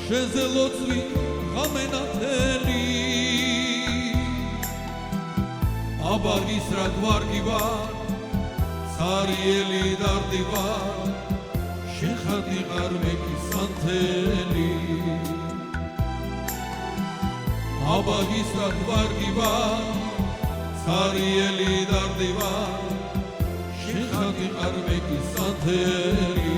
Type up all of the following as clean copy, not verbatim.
შეზელოცვი ღამენათელი აბაგის რა გვარგი ვარ ცარიელი დარდი ვარ შეხატი ყარმეკის სანთელი აბაგის რა გვარგი ვარ ცარიელი დარდი ვარ შეხატი ყარმეკის სანთელი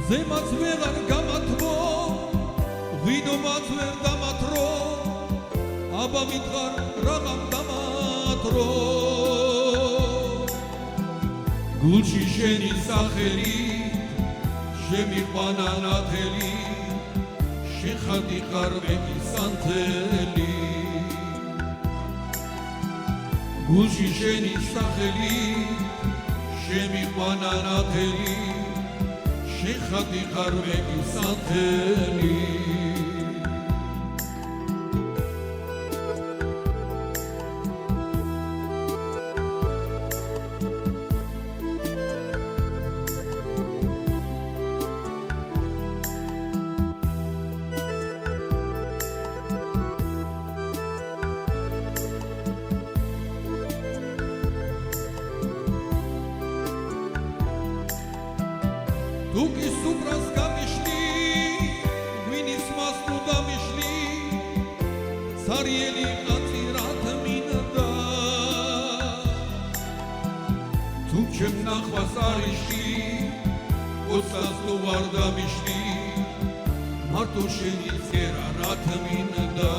ზემაც ვეღარ გამათმო, ღვინომაც ვერ დამათრო, აბა მითხარ რამამ დამათრო. გულში შენი სახელი, შემიყვანა ნათელი, შეხატი ყარმეკის სანთელი. გულში შენი სახელი, შემიყვანა ნათელი, შეხატი ყარმეკის სანთელი თუ კი სუფრას გამიშლი, ღვინის მას თუ დამიშლი, ცარიელი კაცი რათ მინდა. თუ ჩემ ნახვას არ იშლი, ოცას თუ არ დამიშლი, მარტო შენი წერა რათ მინდა.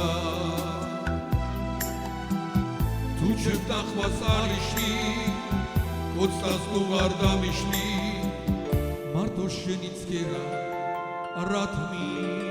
თუ ჩემ ნახვას არ იშლი, ოცას თუ არ დამიშლი, მარტო შენი წერა რათ მინდა